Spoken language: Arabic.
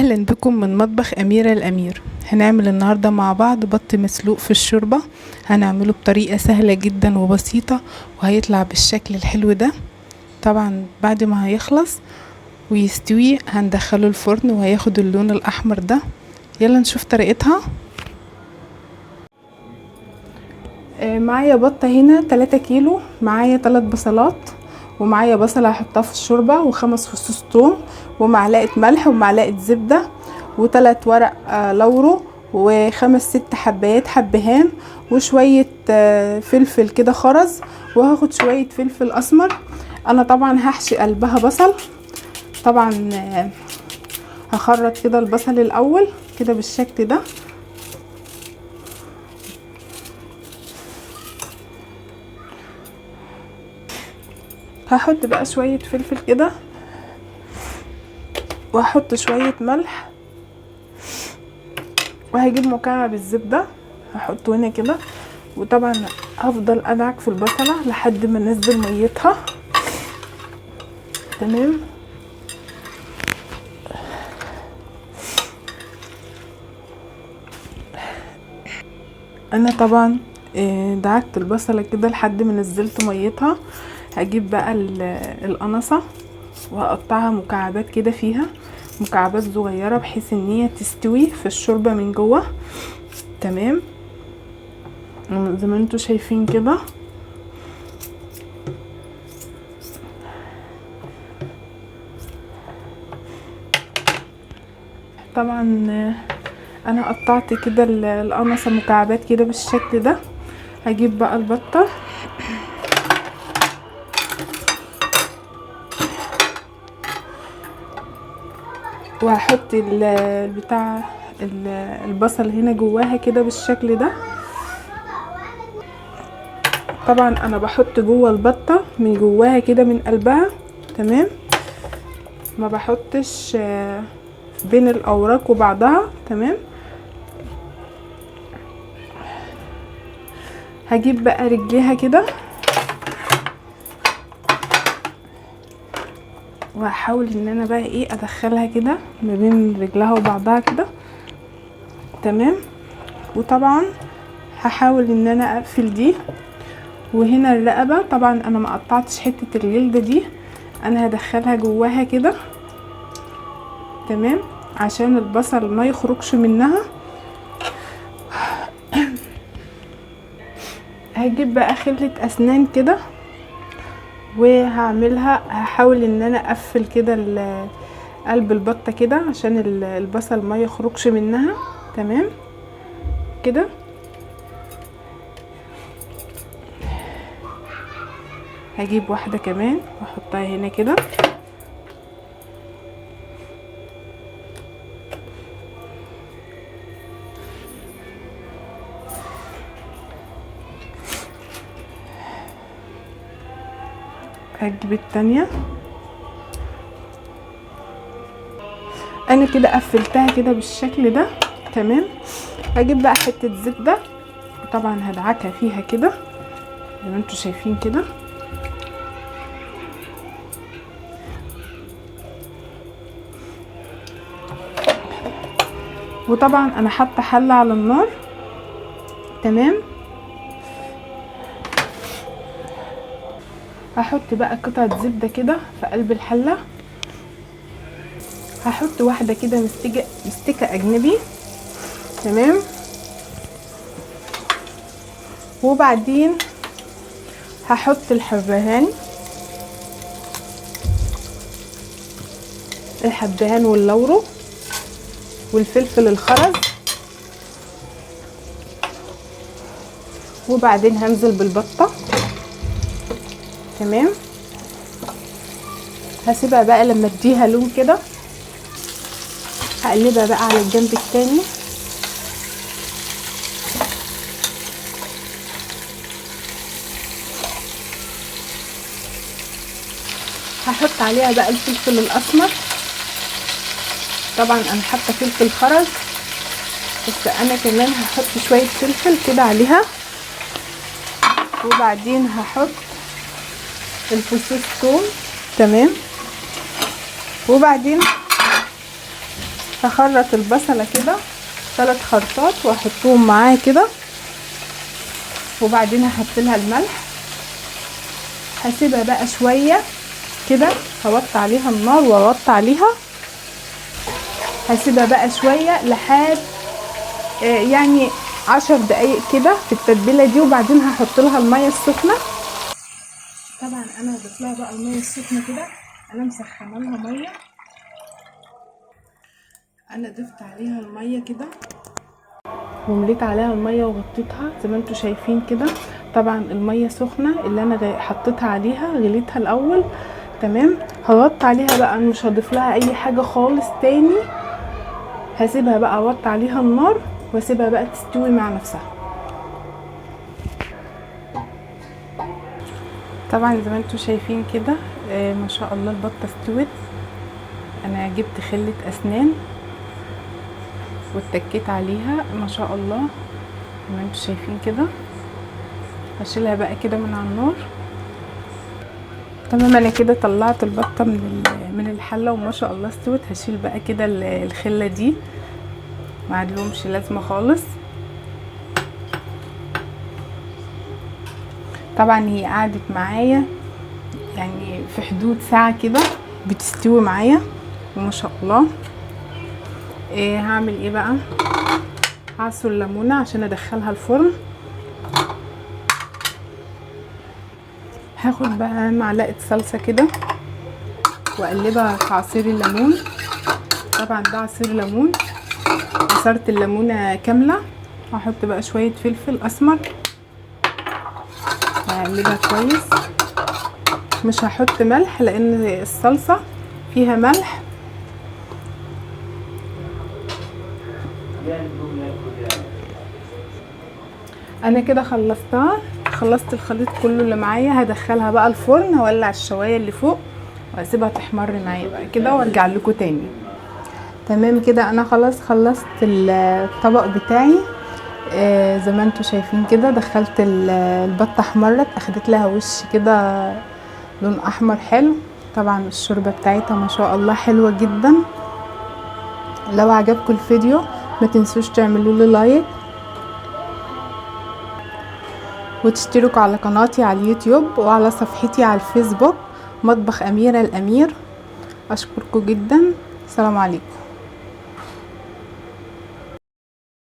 اهلا بكم من مطبخ اميرة الامير. هنعمل النهاردة مع بعض بط مسلوق في الشوربة. هنعمله بطريقة سهلة جدا وبسيطة وهيطلع بالشكل الحلو ده. طبعا بعد ما هيخلص ويستوي هندخله الفرن وهياخد اللون الاحمر ده. يلا نشوف طريقتها. معايا بطة هنا 3 كيلو، معايا 3 بصلات، ومعايا بصلة هحطها في الشوربة، و5 فصوص ثوم، ومعلقة ملح، ومعلقة زبدة، و3 ورق لورو، و5 6 حبايات حبهان، وشوية فلفل كده خرز، وهاخد شوية فلفل اسمر. انا طبعا هحشي قلبها بصل. طبعا هخرط كده البصل الاول كده بالشكل ده. هحط بقى شوية فلفل كده، وهحط شوية ملح، وهجيب مكعب الزبدة هحطه هنا كده. وطبعا هفضل ادعك في البصلة لحد ما انزل ميتها. تمام. انا طبعا دعكت البصلة كده لحد ما نزلت ميتها. هجيب بقى القنصة وهقطعها مكعبات كده، فيها مكعبات صغيرة بحيث ان هي تستوي في الشوربة من جوه. تمام زي ما انتوا شايفين كده. طبعا انا قطعت كده القنصة مكعبات كده بالشكل ده. هجيب بقى البطة وهحط بتاع البصل هنا جواها كده بالشكل ده. طبعا انا بحط جوه البطة من جواها كده من قلبها. تمام، ما بحطش بين الاوراق وبعضها. تمام. هجيب بقى رجليها كده وهحاول ان انا بقى ادخلها كده ما بين رجلها وبعضها كده. تمام. وطبعا هحاول ان انا اقفل دي. وهنا الرقبة طبعا انا ما قطعتش حتة الجلدة دي، انا هدخلها جواها كده. تمام، عشان البصل ما يخرجش منها. هجيب بقى خلة اسنان كده وهعملها، هحاول ان انا اقفل كده قلب البطة كده عشان البصل ما يخرجش منها. تمام كده. هجيب واحدة كمان واحطها هنا كده. هجيب التانية. انا كده قفلتها كده بالشكل ده. تمام. هجيب بقى حتة زبدة، طبعا هدعكها فيها كده زي ما انتوا شايفين كده. وطبعا انا حاطه حله على النار. تمام. هحط بقى قطعه زبده كده في قلب الحله. هحط واحده كده مستكه اجنبي. تمام. وبعدين هحط الحبهان واللورو والفلفل الخرز. وبعدين هنزل بالبطة. تمام. هسيبها بقى لما اديها لون كده. هقلبها بقى على الجنب التاني. هحط عليها بقى الفلفل الاسمر. طبعا انا حاطه فلفل خرز، بس انا كمان هحط شويه فلفل كده عليها. وبعدين هحط الفصوص ثوم. تمام. وبعدين هخرط البصلة كده 3 خرطات واحطهم معاه كده، وبعدين هحط لها الملح. هسيبها بقى شوية كده، هوطي عليها النار واوطي عليها. هسيبها بقى شوية لحد يعني 10 دقايق كده في التتبيلة دي، وبعدين هحط لها المية السخنة. طبعا انا هضيف لها بقى المية السخنة كده، انا مسخنه لها مية. انا ضفت عليها المية كده ومليت عليها المية وغطيتها زي ما انتوا شايفين كده. طبعا المية سخنة اللي انا حطيتها عليها، غليتها الاول تمام. هغطي عليها بقى، مش هضيف لها اي حاجة خالص تاني. هسيبها بقى اوطي عليها النار واسيبها بقى تستوي مع نفسها. طبعا زي ما انتوا شايفين كده ما شاء الله البطة استوت. انا جبت خلة اسنان واتكيت عليها ما شاء الله زي ما انتوا شايفين كده. هشيلها بقى كده من على النار. تمام انا كده طلعت البطة من الحلة وما شاء الله استوت. هشيل بقى كده الخلة دي، ما عادلهمش لازمة خالص. طبعا هي قعدت معايا يعني في حدود ساعة كده بتستوي معايا وما شاء الله. هعمل ايه بقى؟ هعصر ليمونة عشان ادخلها الفرن. هاخد بقى معلقة صلصة كده واقلبها في عصير الليمون. طبعا ده عصير ليمون، عصرت الليمونة كاملة. هحط بقى شوية فلفل اسمر واقلبها كويس. مش هحط ملح لان الصلصة فيها ملح. انا كده خلصتها، خلصت الخليط كله اللي معايا. هدخلها بقى الفرن، هولع الشوايه اللي فوق واسيبها تحمر معايا بقى كده وارجع لكم تاني. تمام كده انا خلاص خلصت الطبق بتاعي. زي ما انتوا شايفين كده دخلت البطه احمرت، اخدت لها وش كده لون احمر حلو. طبعا الشوربه بتاعتها ما شاء الله حلوه جدا. لو عجبكم الفيديو ما تنسوش تعملوا لي لايك وتشتركوا على قناتي على اليوتيوب وعلى صفحتي على الفيسبوك مطبخ أميرة الأمير. أشكركم جدا. السلام عليكم.